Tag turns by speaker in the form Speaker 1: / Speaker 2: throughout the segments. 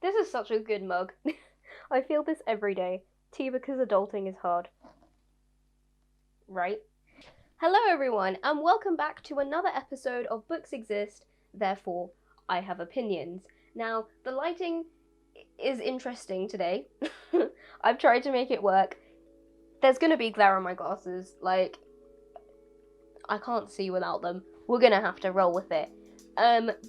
Speaker 1: This is such a good mug. I feel this every day. Tea because adulting is hard. Right? Hello everyone, and welcome back to another episode of Books Exist, Therefore I Have Opinions. Now, the lighting is interesting today. I've tried to make it work. There's gonna be glare on my glasses, like, I can't see without them. We're gonna have to roll with it.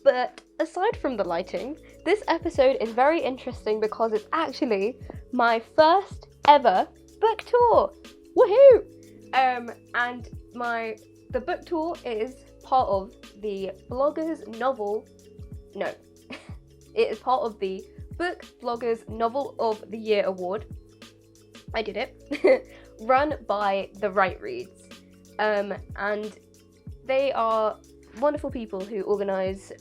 Speaker 1: But aside from the lighting, this episode is very interesting because it's actually my first ever book tour. Woohoo! And the book tour is part of the Bloggers Novel. No, it is part of the Book Bloggers Novel of the Year Award. I did it. Run by TheWriteReads. And they are wonderful people who organise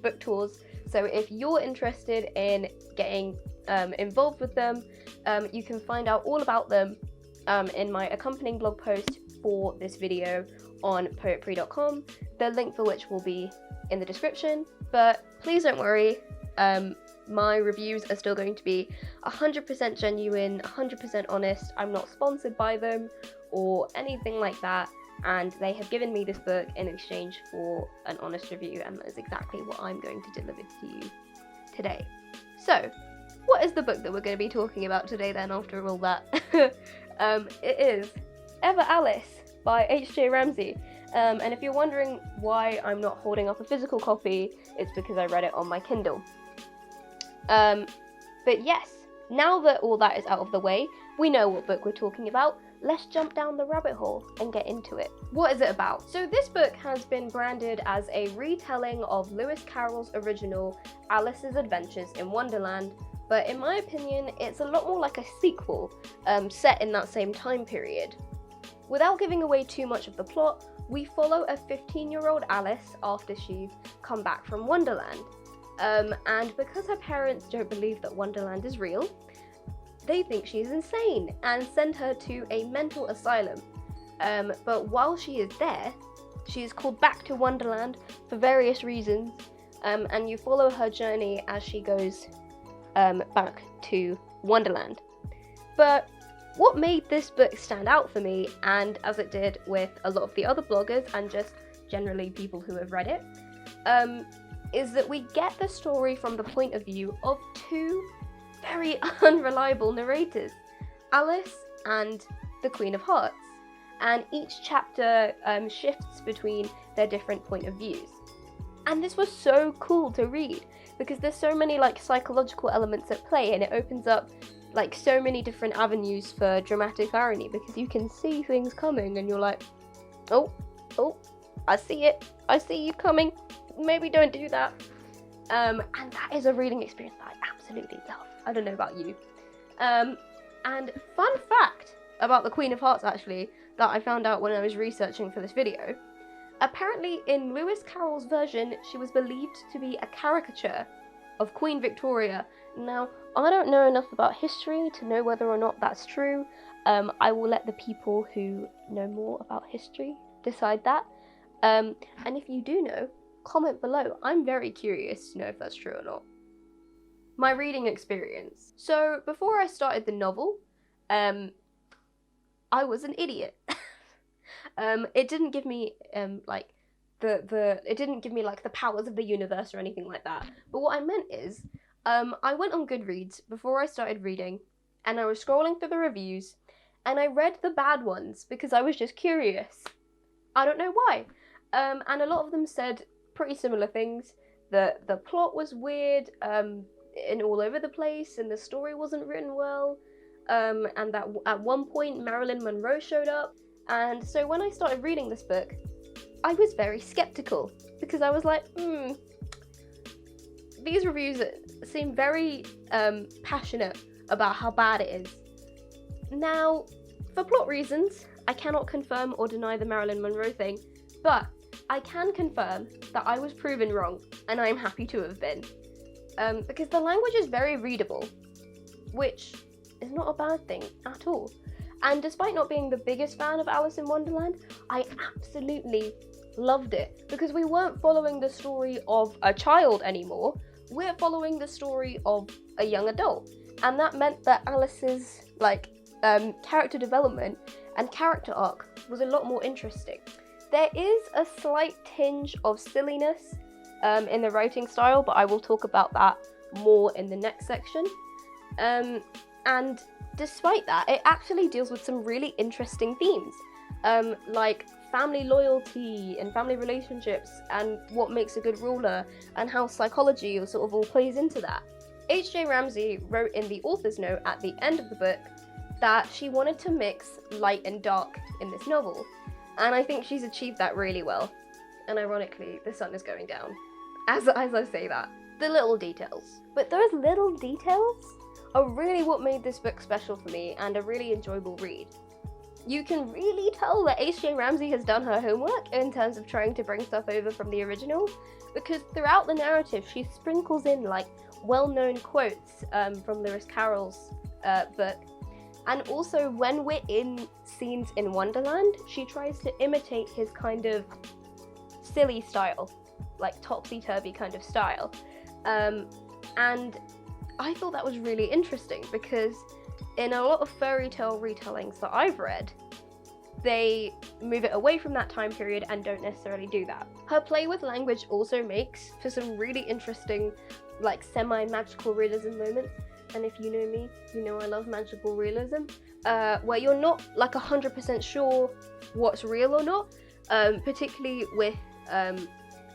Speaker 1: book tours. So if you're interested in getting involved with them, you can find out all about them in my accompanying blog post for this video on poetpri.com, the link for which will be in the description. But please don't worry, my reviews are still going to be 100% genuine, 100% honest. I'm not sponsored by them or anything like that. And they have given me this book in exchange for an honest review, and that is exactly what I'm going to deliver to you today. So, what is the book that we're going to be talking about today then, after all that? It is Ever Alice by H.J. Ramsay. And if you're wondering why I'm not holding up a physical copy, it's because I read it on my Kindle. But yes, now that all that is out of the way, we know what book we're talking about. Let's jump down the rabbit hole and get into it. What is it about? So this book has been branded as a retelling of Lewis Carroll's original Alice's Adventures in Wonderland, but in my opinion, it's a lot more like a sequel, set in that same time period. Without giving away too much of the plot, we follow a 15-year-old Alice after she's come back from Wonderland. And because her parents don't believe that Wonderland is real, they think she's insane and send her to a mental asylum. But while she is there, she is called back to Wonderland for various reasons, and you follow her journey as she goes back to Wonderland. But what made this book stand out for me, and as it did with a lot of the other bloggers and just generally people who have read it, is that we get the story from the point of view of two very unreliable narrators, Alice and the Queen of Hearts, and each chapter shifts between their different point of views. And this was so cool to read because there's so many like psychological elements at play, and it opens up like so many different avenues for dramatic irony because you can see things coming and you're like, oh, I see it, I see you coming, maybe don't do that. And that is a reading experience that I absolutely love. I don't know about you. And fun fact about the Queen of Hearts, actually, that I found out when I was researching for this video. Apparently, in Lewis Carroll's version, she was believed to be a caricature of Queen Victoria. Now, I don't know enough about history to know whether or not that's true. I will let the people who know more about history decide that. And if you do know, comment below. I'm very curious to know if that's true or not. My reading experience. So before I started the novel, I was an idiot. It didn't give me like it didn't give me like the powers of the universe or anything like that. But what I meant is, I went on Goodreads before I started reading, and I was scrolling through the reviews, and I read the bad ones because I was just curious. I don't know why. And a lot of them said pretty similar things. The plot was weird, and all over the place, and the story wasn't written well, and that at one point Marilyn Monroe showed up. And so when I started reading this book, I was very skeptical because I was like, these reviews seem very passionate about how bad it is. Now, for plot reasons, I cannot confirm or deny the Marilyn Monroe thing, but I can confirm that I was proven wrong, and I am happy to have been. Because the language is very readable, which is not a bad thing at all. And despite not being the biggest fan of Alice in Wonderland, I absolutely loved it because we weren't following the story of a child anymore. we're following the story of a young adult, and that meant that Alice's character development and character arc was a lot more interesting. There is a slight tinge of silliness in the writing style, but I will talk about that more in the next section. And despite that, it actually deals with some really interesting themes, like family loyalty and family relationships and what makes a good ruler and how psychology sort of all plays into that. H.J. Ramsay wrote in the author's note at the end of the book that she wanted to mix light and dark in this novel, and I think she's achieved that really well. And ironically, the sun is going down as I say that. The little details. But those little details are really what made this book special for me and a really enjoyable read. You can really tell that H.J. Ramsay has done her homework in terms of trying to bring stuff over from the original, because throughout the narrative she sprinkles in well-known quotes from Lewis Carroll's book, and also when we're in scenes in Wonderland, she tries to imitate his kind of silly style, topsy-turvy kind of style, and I thought that was really interesting because in a lot of fairy tale retellings that I've read, they move it away from that time period and don't necessarily do that. Her play with language also makes for some really interesting, semi-magical realism moments. And if you know me, you know I love magical realism, where you're not 100% sure what's real or not, particularly with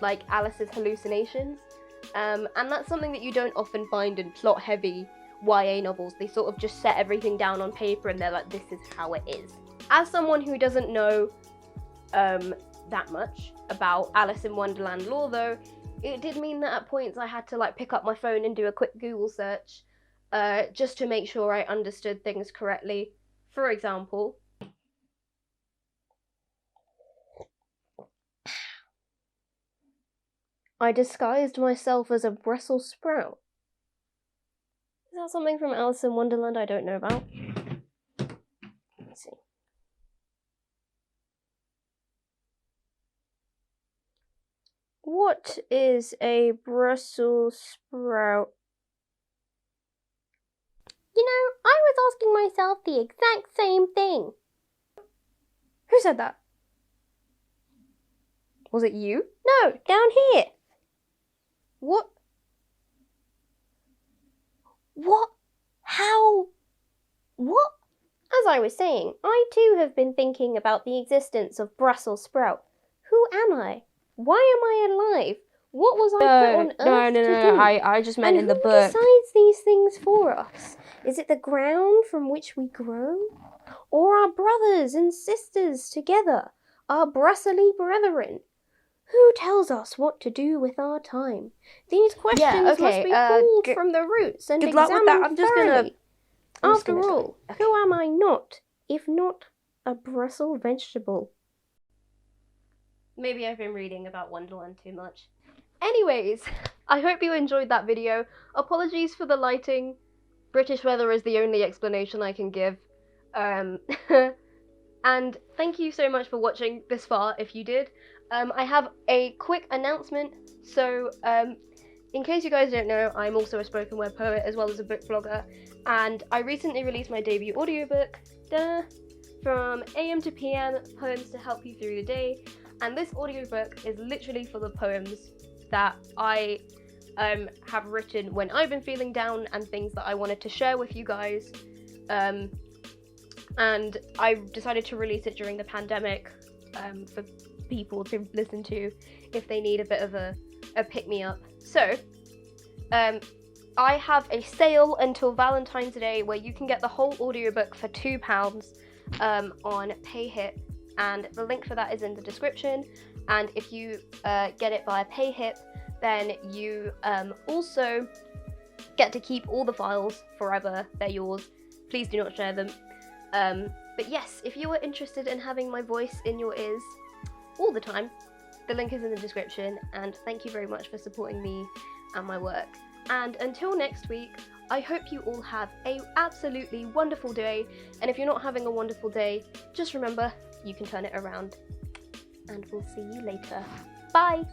Speaker 1: Alice's hallucinations. And that's something that you don't often find in plot-heavy YA novels. They sort of just set everything down on paper and they're like, this is how it is. As someone who doesn't know that much about Alice in Wonderland lore though, it did mean that at points I had to pick up my phone and do a quick Google search just to make sure I understood things correctly. For example, I disguised myself as a Brussels sprout. Is that something from Alice in Wonderland I don't know about? Let's see. What is a Brussels sprout? You know, I was asking myself the exact same thing. Who said that? Was it you? No, down here. What? What? How? What? As I was saying, I too have been thinking about the existence of Brussels sprout. Who am I? Why am I alive? What was I put on Earth to do? No, I just meant in the book. Who decides these things for us? Is it the ground from which we grow? Or our brothers and sisters together? Our Brussely brethren? Who tells us what to do with our time? These questions must be pulled from the roots and examined thoroughly. After all, who am I not, if not a Brussels vegetable? Maybe I've been reading about Wonderland too much. Anyways, I hope you enjoyed that video. Apologies for the lighting. British weather is the only explanation I can give. And thank you so much for watching this far, if you did. I have a quick announcement. So, in case you guys don't know, I'm also a spoken word poet as well as a book blogger. And I recently released my debut audiobook, From AM to PM, Poems to Help You Through the Day. And this audiobook is literally full of poems that I have written when I've been feeling down and things that I wanted to share with you guys. And I decided to release it during the pandemic for people to listen to if they need a bit of a pick-me-up. So, I have a sale until Valentine's Day where you can get the whole audiobook for £2 on PayHip, and the link for that is in the description. And if you get it via PayHip, then you also get to keep all the files forever. They're yours. Please do not share them. But yes, if you are interested in having my voice in your ears all the time, the link is in the description. And thank you very much for supporting me and my work. And until next week, I hope you all have an absolutely wonderful day. And if you're not having a wonderful day, just remember, you can turn it around. And we'll see you later. Bye!